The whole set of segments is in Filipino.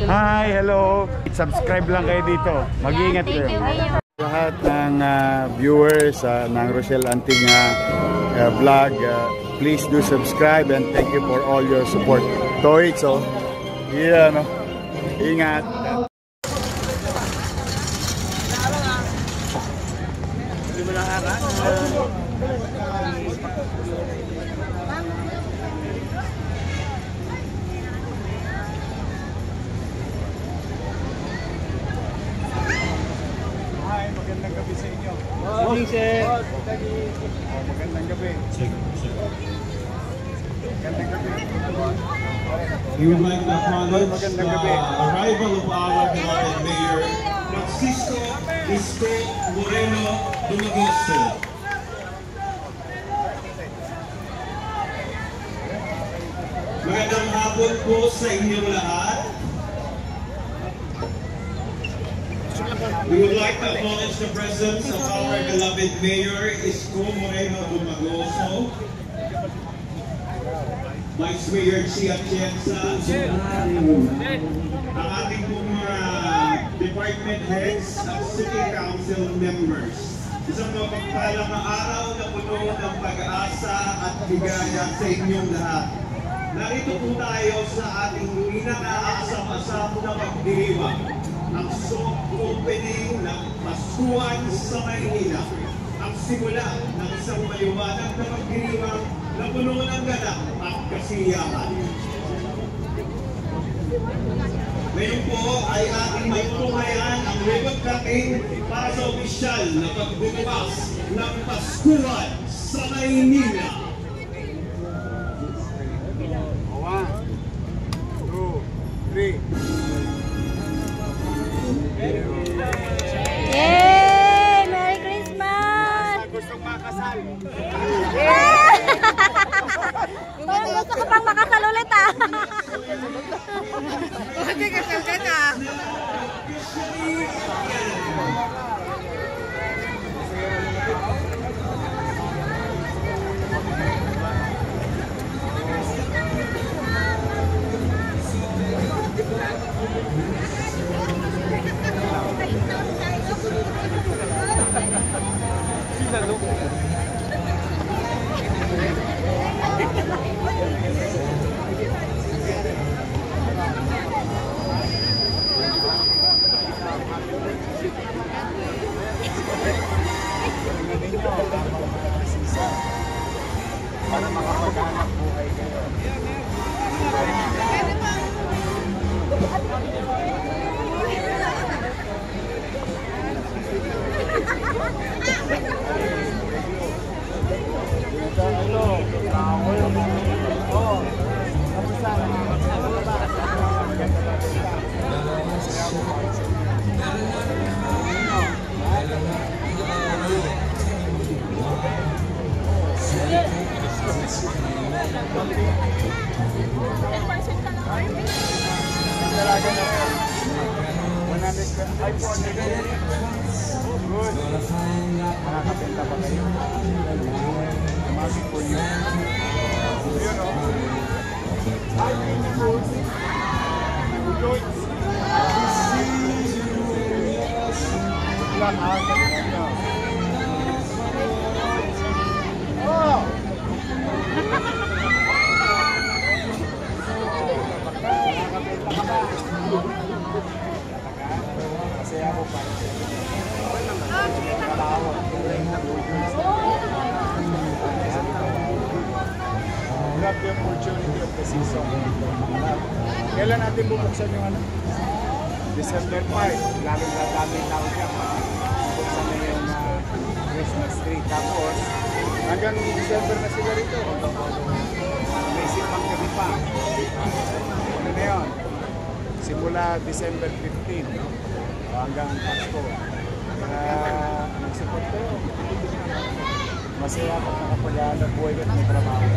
Hi, hello. Subscribe lang kayo dito. Mag-iingat kayo. Lahat ng viewers ng Rochelle Anting vlog, please do subscribe and thank you for all your support. Toits, oh. Yeah, no. Ingat. Hindi mo nakaran. Magandang gabi sa inyo. Morning, sir. Magandang gabi. Magandang gabi. We would like to acknowledge the arrival of our beloved Mayor, Francisco Isko Moreno Dumagoso. Magandang hapon po sa inyong lahat. We would like to acknowledge the presence of our beloved Mayor, Isko Moreno Dumagoso, Vice Mayor Chia Atienza, ang ating pong mga department heads at city council members. Isang mapagpalang araw na puno ng pag-asa at ligaya sa inyong lahat. Narito po tayo sa ating pinaka-asam-asam na pagdiriwang, ang soft opening ng Paskuhan sa Maynila, ang simula ng isang maliwanag na pagdiriwang na puno ng ganap at kasiyahan. Ngayon po ay ating magtungayan ang ribbon cutting para sa opisyal na pagbubukas ng Paskuhan sa Maynila. 1, 2, 3. Yay! Merry Christmas! Gustong makasal. Parang gusto ko pang makasal ulit ah. Hindi kasal ka na. Para makapag-anak buhay kayo. Dalaga na rin. 100 iPhone na rin. Good. Nakakapenta ba kayo? Masik po yun. Yun o. Hi, beautiful. Good. Lang agad nyo. Oh! Kasi ako pa. Grab the opportunity of the season. Kailan natin bubuksan yung ano? December 5. Lalong dadami tao dyan. Buksan na yung Christmas tree. Tapos, hanggang December na sila rito. May sipang gabi pa. Ano na yun? Simula December 15, no? Hanggang Pasko. Nagsipot kayo. Masaya pag nakapag-alag buhay at may trabaho.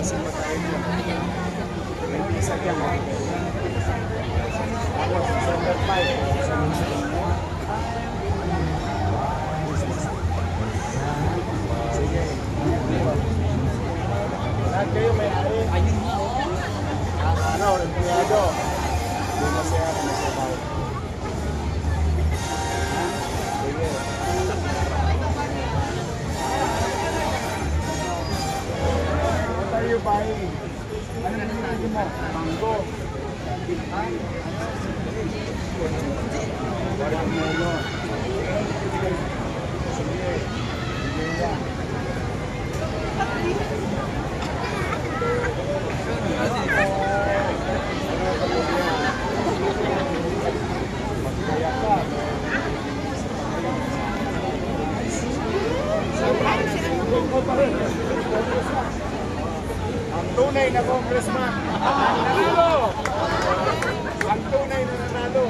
kasi matayin ko. May isa yan. Ako, December 5. Sige. Lahat kayo may ari. Ano, empleyado. Hindi masaya na sa bawat. Sige. What are you buying? Ano na pinili mo? Mango. Watermelon. Sige. Sige yan. Magkaya ka. Ang tunay na congressman. Nanalo! Ang tunay na nanalo.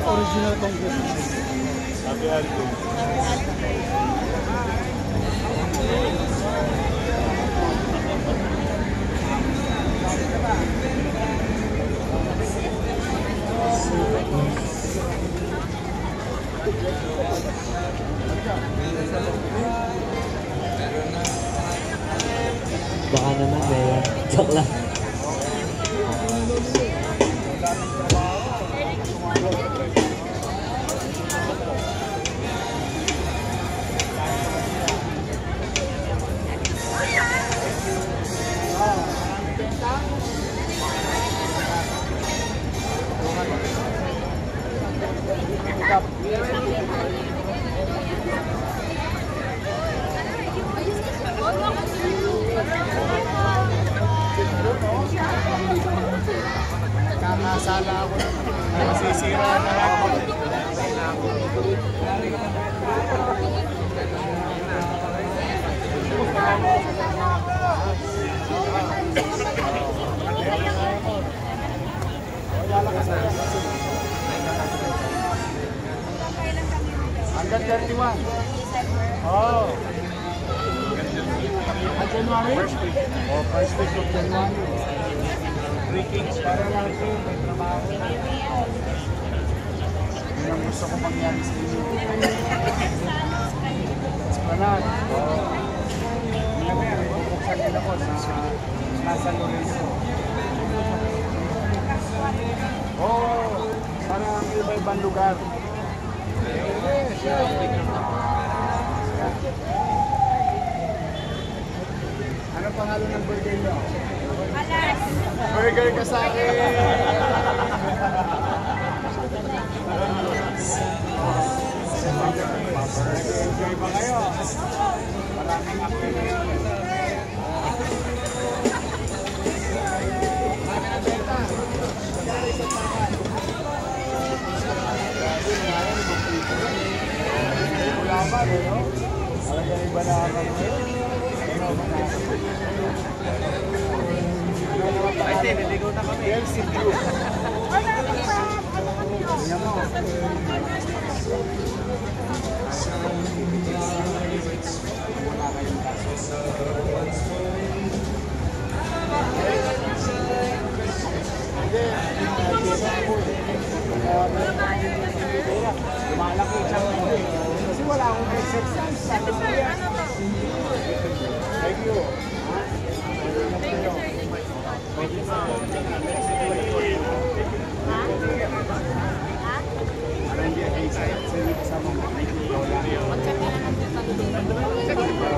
Original congressman. Sabi Aldo. Baka naman Bea. Joke lang. Nakakasala ako. Nasisira na ako. Hanggang 31. Oh. At January? Oh, first week of January. 3 kings para lang ito. May trabaho. Yun ang gusto ko mangyari sa inyo. Esplanade. Oh. Yun na yan. Buksan din ako sa San Lorenzo. Oh, parang iba-ibang lugar. Ano pangalan ng burger nyo? Alas. Burger ka sa akin! Nag-enjoy ba kayo? Maraming activity. Ulaman, no? Talagang iba na ako. Ay, niligaw na kami. LCQ. Tingnan mo. Wala kayong kaso. Lumalaki siya. Kasi wala akong exercise. Thank you.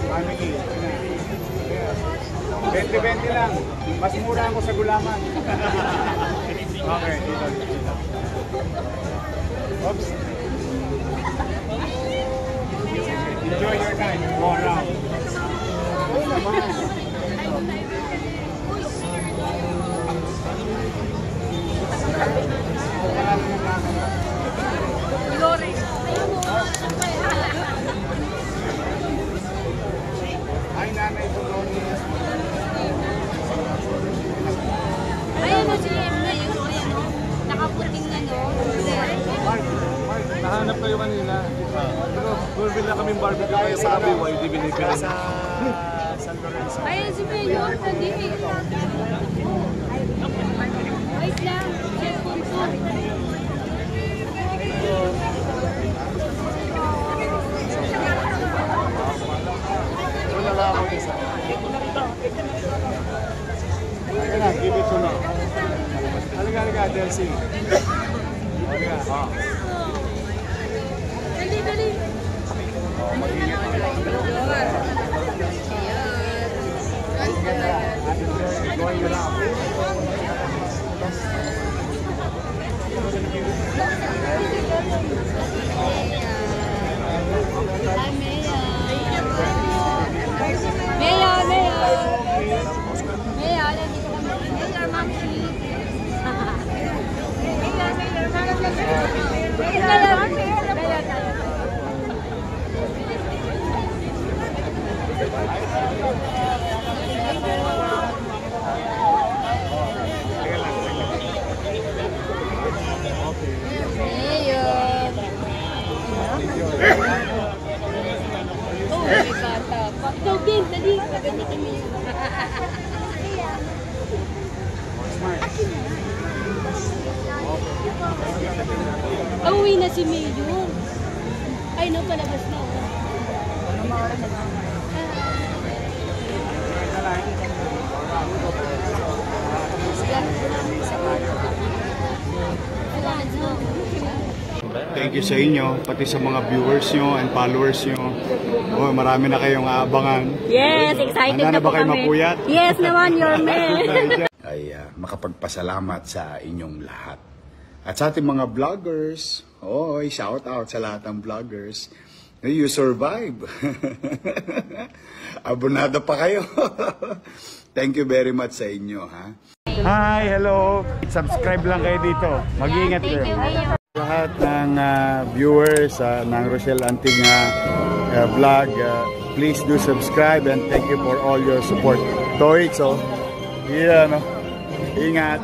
Family. 20-20 lang. Mas mura ako sa gulaman. Okay, dito. Oops. bumibili na kaming barbecue kayo sa BYD binibili. Sa San Lorenzo. Ayun si Mayor, hindi. Wait lang. Cellphone ko. Wala lang ako isa. Ayun na, give it to me. Halika, Delcy. Halika. Dali. Going around. Mayor, nandito kami. Mayor, Mamsi. Daw din, dali. Gagamitin mo yun. Pauwi na si Mayor. Ay, no, palabas na. Thank you sa inyo, pati sa mga viewers nyo and followers nyo. Oh, marami na kayong aabangan. Yes, excited Handa na na ba po kayo kami. mapuyat? Yes naman, your man. Ay makapagpasalamat sa inyong lahat. At sa ating mga vloggers, shout out sa lahat ng vloggers. You survive. Abonado pa kayo. Thank you very much sa inyo, ha? Hi, hello. Subscribe lang kayo dito. Mag-iingat Thank you, kayo. Mayor. Lahat ng viewers ng Rochelle Anting vlog, please do subscribe and thank you for all your support. Toits, yeah, no? Ingat.